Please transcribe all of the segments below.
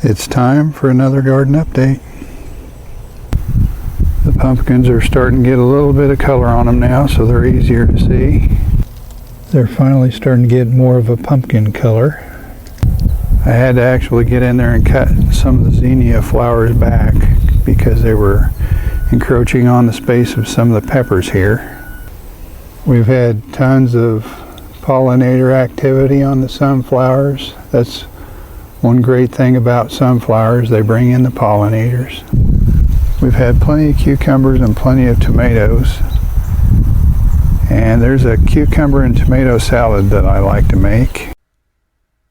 It's time for another garden update. The pumpkins are starting to get a little bit of color on them now, so they're easier to see. They're finally starting to get more of a pumpkin color. I had to actually get in there and cut some of the zinnia flowers back because they were encroaching on the space of some of the peppers here. We've had tons of pollinator activity on the sunflowers. That's one great thing about sunflowers, they bring in the pollinators. We've had plenty of cucumbers and plenty of tomatoes. And there's a cucumber and tomato salad that I like to make.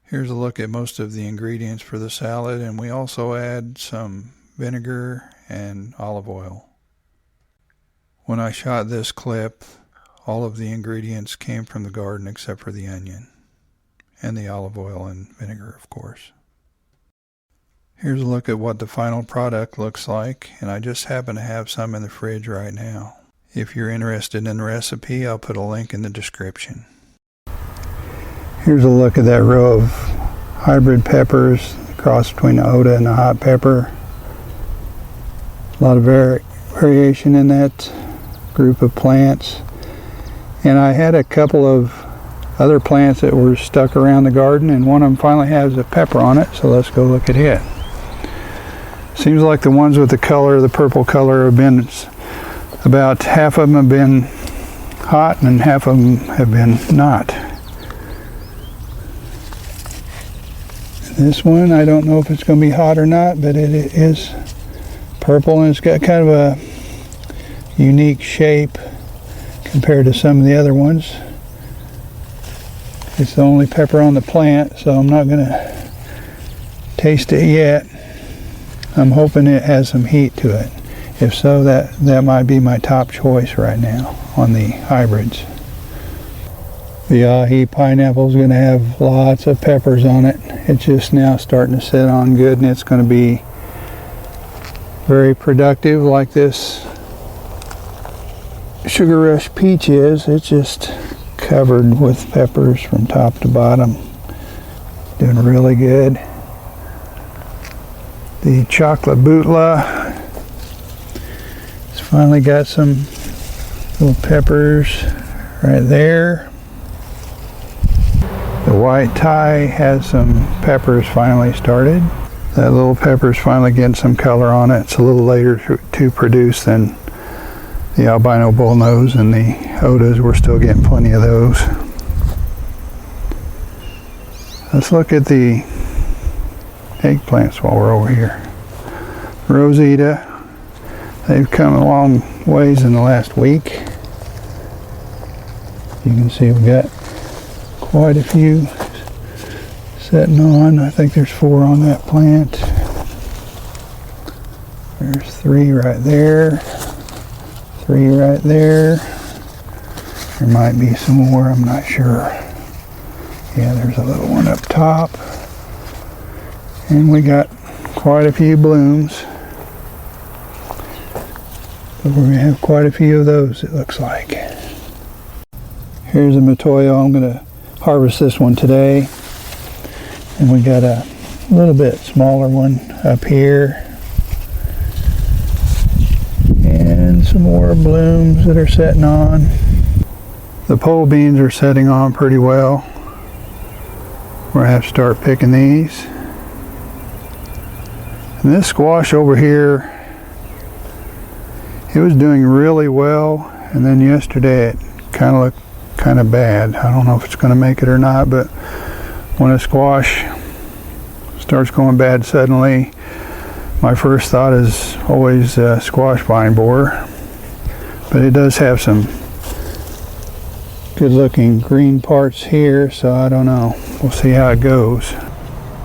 Here's a look at most of the ingredients for the salad, and we also add some vinegar and olive oil. When I shot this clip, all of the ingredients came from the garden except for the onion and the olive oil and vinegar, of course. Here's a look at what the final product looks like, and I just happen to have some in the fridge right now. If you're interested in the recipe, I'll put a link in the description. Here's a look at that row of hybrid peppers, the cross between the Oda and the hot pepper. A lot of variation in that group of plants. And I had a couple of other plants that were stuck around the garden, and one of them finally has a pepper on it, so let's go look at it. Seems like the ones with the color, the purple color, have been about half of them have been hot and half of them have been not. This one, I don't know if it's going to be hot or not, but it is purple and it's got kind of a unique shape compared to some of the other ones. It's the only pepper on the plant, so I'm not going to taste it yet. I'm hoping it has some heat to it. If so, that might be my top choice right now on the hybrids. The ahi pineapple is going to have lots of peppers on it. It's just now starting to set on good, and it's going to be very productive like this Sugar Rush peach is. It's just covered with peppers from top to bottom. Doing really good. The chocolate bootla, it's finally got some little peppers right there. The white Thai has some peppers finally started. That little pepper's finally getting some color on it. It's a little later to produce than the albino bullnose and the Odas. We're still getting plenty of those. Let's look at the eggplants while we're over here. Rosita, they've come a long ways in the last week. You can see we've got quite a few setting on. I think there's 4 on that plant. There's 3 right there, 3 right there. There might be some more, I'm not sure. Yeah, there's a little one up top. And we got quite a few blooms. But we're going to have quite a few of those, it looks like. Here's a Matoyo. I'm going to harvest this one today. And we got a little bit smaller one up here. And some more blooms that are setting on. The pole beans are setting on pretty well. We're going to have to start picking these. And this squash over here, it was doing really well, and then yesterday it kind of looked kind of bad. I don't know if it's going to make it or not, but when a squash starts going bad suddenly, my first thought is always squash vine borer. But it does have some good looking green parts here, so I don't know. We'll see how it goes.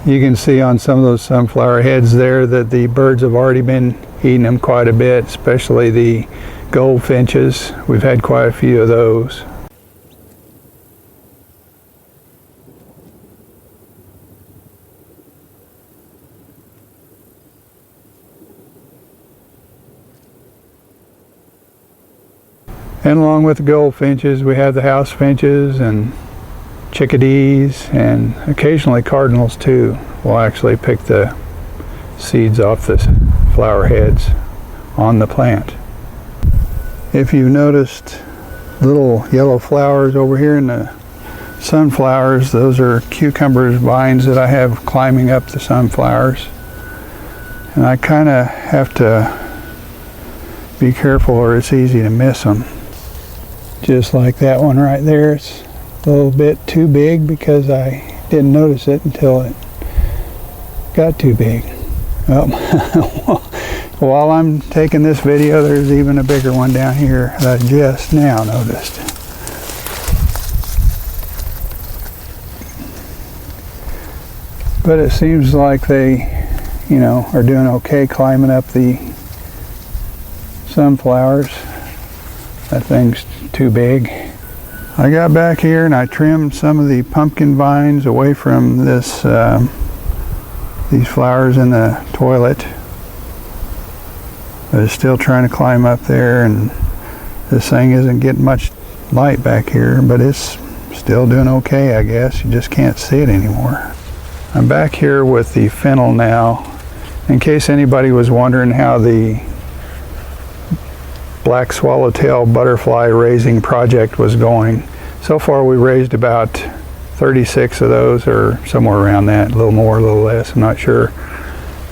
You can see on some of those sunflower heads there that the birds have already been eating them quite a bit, especially the goldfinches. We've had quite a few of those. And along with the goldfinches, we have the house finches and chickadees, and occasionally cardinals too. We'll actually pick the seeds off the flower heads on the plant. If you've noticed little yellow flowers over here in the sunflowers, those are cucumbers vines that I have climbing up the sunflowers. And I kind of have to be careful or it's easy to miss them. Just like that one right there, it's a little bit too big because I didn't notice it until it got too big. Well, while I'm taking this video, there's even a bigger one down here that I just now noticed. But it seems like they, you know, are doing okay climbing up the sunflowers. That thing's too big. I got back here and I trimmed some of the pumpkin vines away from this these flowers in the toilet. I was still trying to climb up there, and this thing isn't getting much light back here, but it's still doing okay, I guess. You just can't see it anymore. I'm back here with the fennel now. In case anybody was wondering how the black swallowtail butterfly raising project was going, so far we raised about 36 of those, or somewhere around that, a little more, a little less, I'm not sure.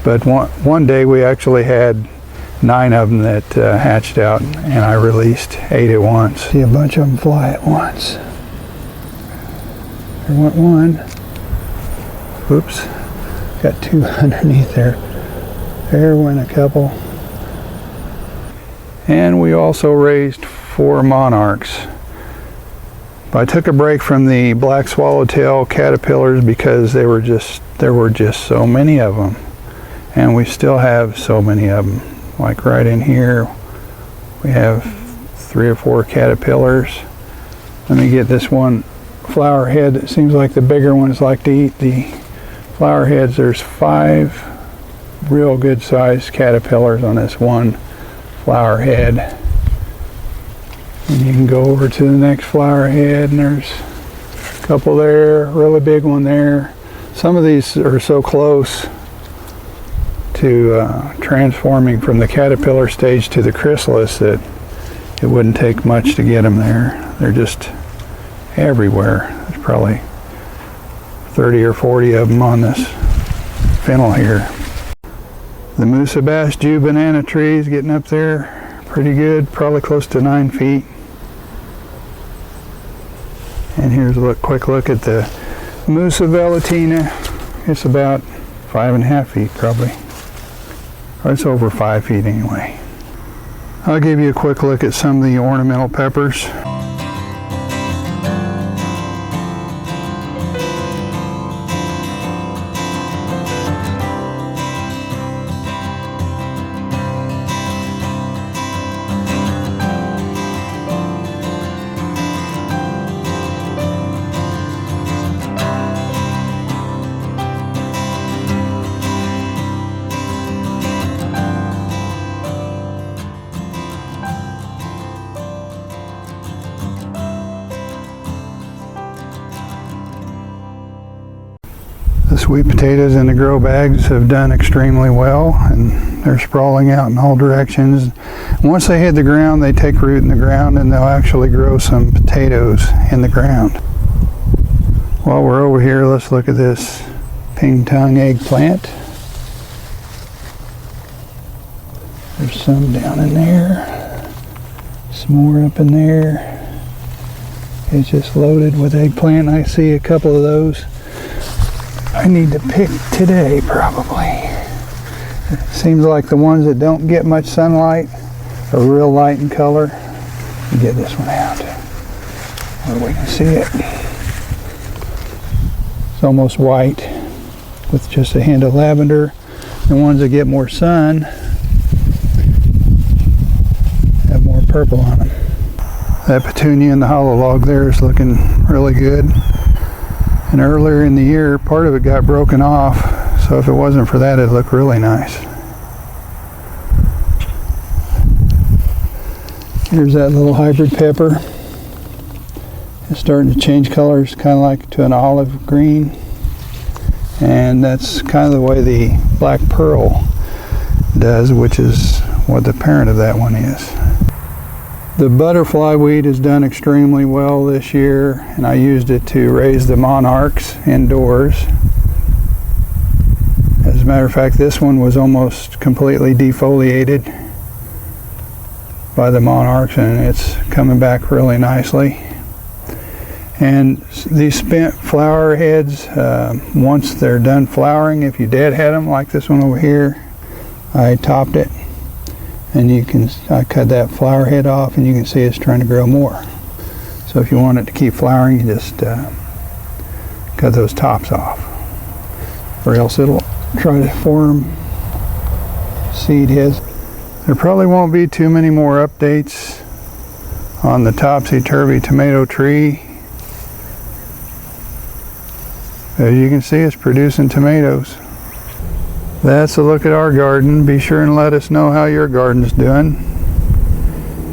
But one day we actually had 9 of them that hatched out, and I released 8 at once. See a bunch of them fly at once. There went one. Oops, got 2 underneath there. There went a couple. And we also raised 4 monarchs. I took a break from the black swallowtail caterpillars because there were just so many of them, and we still have so many of them. Like right in here, we have 3 or 4 caterpillars. Let me get this one flower head. It seems like the bigger ones like to eat the flower heads. There's 5 real good sized caterpillars on this one flower head. And you can go over to the next flower head, and there's a couple there, really big one there. Some of these are so close to transforming from the caterpillar stage to the chrysalis that it wouldn't take much to get them there. They're just everywhere. There's probably 30 or 40 of them on this fennel here. The Musa Bass Jew banana tree is getting up there pretty good, probably close to 9 feet. And here's a quick look at the Musa velutina. It's about 5.5 feet probably. Or it's over 5 feet anyway. I'll give you a quick look at some of the ornamental peppers. The sweet potatoes in the grow bags have done extremely well, and they're sprawling out in all directions. Once they hit the ground, they take root in the ground, and they'll actually grow some potatoes in the ground. While we're over here, let's look at this ping tongue eggplant. There's some down in there, some more up in there. It's just loaded with eggplant. I see a couple of those I need to pick today probably. It seems like the ones that don't get much sunlight are real light in color. Get this one out where we can see it. It's almost white with just a hint of lavender. The ones that get more sun have more purple on them. That petunia in the hollow log there is looking really good. And earlier in the year, part of it got broken off, so if it wasn't for that, it'd look really nice. Here's that little hybrid pepper. It's starting to change colors, kind of like to an olive green. And that's kind of the way the black pearl does, which is what the parent of that one is. The butterfly weed has done extremely well this year, and I used it to raise the monarchs indoors. As a matter of fact, this one was almost completely defoliated by the monarchs, and it's coming back really nicely. And these spent flower heads, once they're done flowering, if you deadhead them like this one over here, I topped it, and I cut that flower head off, and you can see it's trying to grow more. So if you want it to keep flowering, you just cut those tops off, or else it'll try to form seed heads. There probably won't be too many more updates on the topsy-turvy tomato tree. As you can see, it's producing tomatoes. That's a look at our garden. Be sure and let us know how your garden's doing.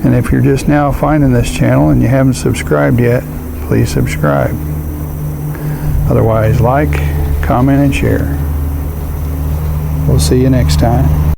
And if you're just now finding this channel and you haven't subscribed yet, please subscribe. Otherwise, like, comment, and share. We'll see you next time.